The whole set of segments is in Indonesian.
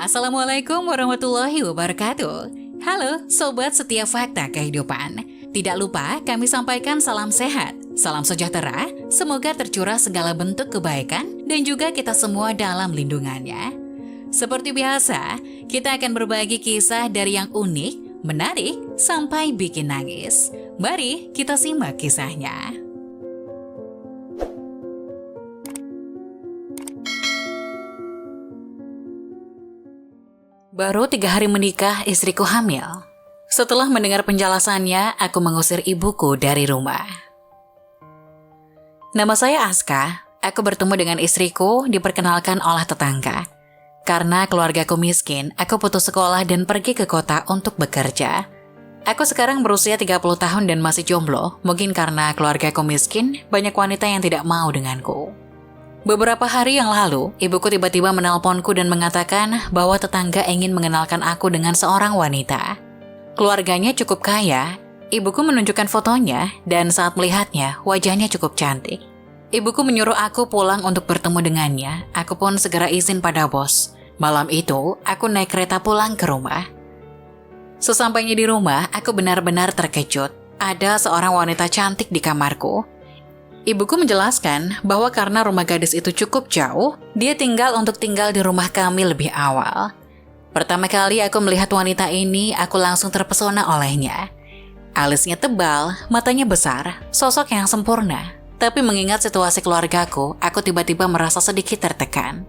Assalamualaikum warahmatullahi wabarakatuh. Halo Sobat Setiap Fakta Kehidupan. Tidak lupa kami sampaikan salam sehat, salam sejahtera, semoga tercurah segala bentuk kebaikan dan juga kita semua dalam lindungannya. Seperti biasa, kita akan berbagi kisah dari yang unik, menarik, sampai bikin nangis. Mari kita simak kisahnya. Baru 3 hari menikah, istriku hamil. Setelah mendengar penjelasannya, aku mengusir ibuku dari rumah. Nama saya Aska. Aku bertemu dengan istriku, diperkenalkan oleh tetangga. Karena keluargaku miskin, aku putus sekolah dan pergi ke kota untuk bekerja. Aku sekarang berusia 30 tahun dan masih jomblo. Mungkin karena keluargaku miskin, banyak wanita yang tidak mau denganku. Beberapa hari yang lalu, ibuku tiba-tiba menelponku dan mengatakan bahwa tetangga ingin mengenalkan aku dengan seorang wanita. Keluarganya cukup kaya, ibuku menunjukkan fotonya dan saat melihatnya, wajahnya cukup cantik. Ibuku menyuruh aku pulang untuk bertemu dengannya, aku pun segera izin pada bos. Malam itu, aku naik kereta pulang ke rumah. Sesampainya di rumah, aku benar-benar terkejut. Ada seorang wanita cantik di kamarku. Ibuku menjelaskan bahwa karena rumah gadis itu cukup jauh, dia tinggal di rumah kami lebih awal. Pertama kali aku melihat wanita ini, aku langsung terpesona olehnya. Alisnya tebal, matanya besar, sosok yang sempurna. Tapi mengingat situasi keluargaku, aku tiba-tiba merasa sedikit tertekan.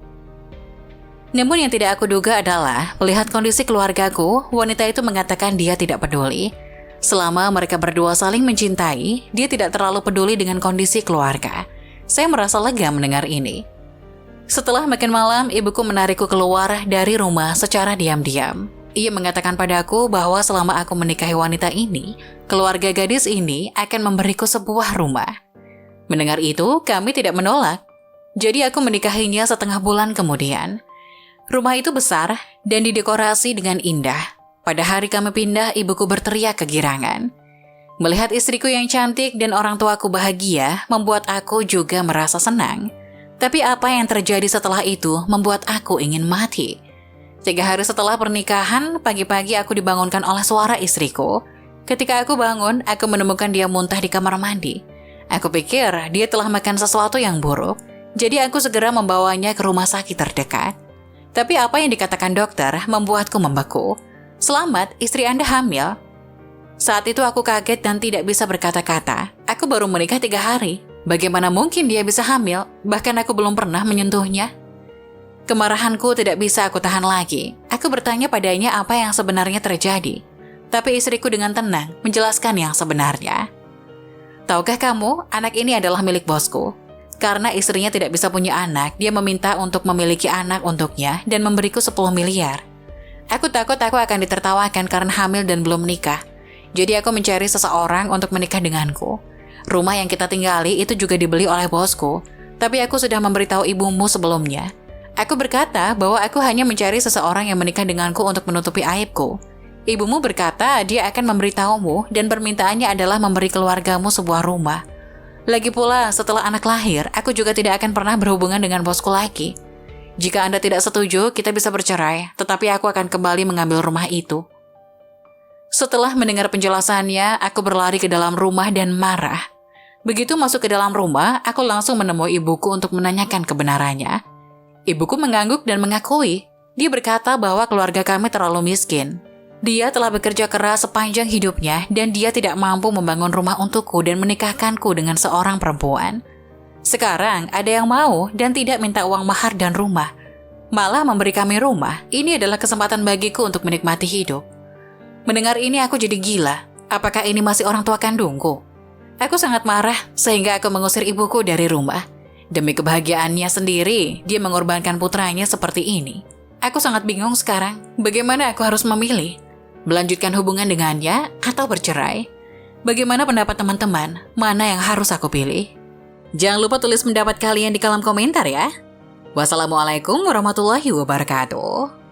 Namun yang tidak aku duga adalah, melihat kondisi keluargaku, wanita itu mengatakan dia tidak peduli. Selama mereka berdua saling mencintai, dia tidak terlalu peduli dengan kondisi keluarga. Saya merasa lega mendengar ini. Setelah makan malam, ibuku menarikku keluar dari rumah secara diam-diam. Ia mengatakan padaku bahwa selama aku menikahi wanita ini, keluarga gadis ini akan memberiku sebuah rumah. Mendengar itu, kami tidak menolak. Jadi aku menikahinya setengah bulan kemudian. Rumah itu besar dan didekorasi dengan indah. Pada hari kami pindah, ibuku berteriak kegirangan. Melihat istriku yang cantik dan orang tuaku bahagia, membuat aku juga merasa senang. Tapi apa yang terjadi setelah itu membuat aku ingin mati. 3 hari setelah pernikahan, pagi-pagi aku dibangunkan oleh suara istriku. Ketika aku bangun, aku menemukan dia muntah di kamar mandi. Aku pikir dia telah makan sesuatu yang buruk, jadi aku segera membawanya ke rumah sakit terdekat. Tapi apa yang dikatakan dokter membuatku membeku. Selamat, istri Anda hamil. Saat itu aku kaget dan tidak bisa berkata-kata. Aku baru menikah 3 hari. Bagaimana mungkin dia bisa hamil? Bahkan aku belum pernah menyentuhnya. Kemarahanku tidak bisa aku tahan lagi. Aku bertanya padanya apa yang sebenarnya terjadi. Tapi istriku dengan tenang menjelaskan yang sebenarnya. Tahukah kamu, anak ini adalah milik bosku. Karena istrinya tidak bisa punya anak, dia meminta untuk memiliki anak untuknya dan memberiku 10 miliar. Aku takut aku akan ditertawakan karena hamil dan belum menikah. Jadi aku mencari seseorang untuk menikah denganku. Rumah yang kita tinggali itu juga dibeli oleh bosku. Tapi aku sudah memberitahu ibumu sebelumnya. Aku berkata bahwa aku hanya mencari seseorang yang menikah denganku untuk menutupi aibku. Ibumu berkata dia akan memberitahumu dan permintaannya adalah memberi keluargamu sebuah rumah. Lagi pula setelah anak lahir, aku juga tidak akan pernah berhubungan dengan bosku lagi. Jika Anda tidak setuju, kita bisa bercerai, tetapi aku akan kembali mengambil rumah itu. Setelah mendengar penjelasannya, aku berlari ke dalam rumah dan marah. Begitu masuk ke dalam rumah, aku langsung menemui ibuku untuk menanyakan kebenarannya. Ibuku mengangguk dan mengakui. Dia berkata bahwa keluarga kami terlalu miskin. Dia telah bekerja keras sepanjang hidupnya dan dia tidak mampu membangun rumah untukku dan menikahkanku dengan seorang perempuan. Sekarang ada yang mau dan tidak minta uang mahar dan rumah. Malah memberi kami rumah. Ini adalah kesempatan bagiku untuk menikmati hidup. Mendengar ini aku jadi gila. Apakah ini masih orang tua kandungku? Aku sangat marah sehingga aku mengusir ibuku dari rumah. Demi kebahagiaannya sendiri, dia mengorbankan putranya seperti ini. Aku sangat bingung sekarang. Bagaimana aku harus memilih? Melanjutkan hubungan dengannya atau bercerai? Bagaimana pendapat teman-teman? Mana yang harus aku pilih? Jangan lupa tulis pendapat kalian di kolom komentar ya. Wassalamualaikum warahmatullahi wabarakatuh.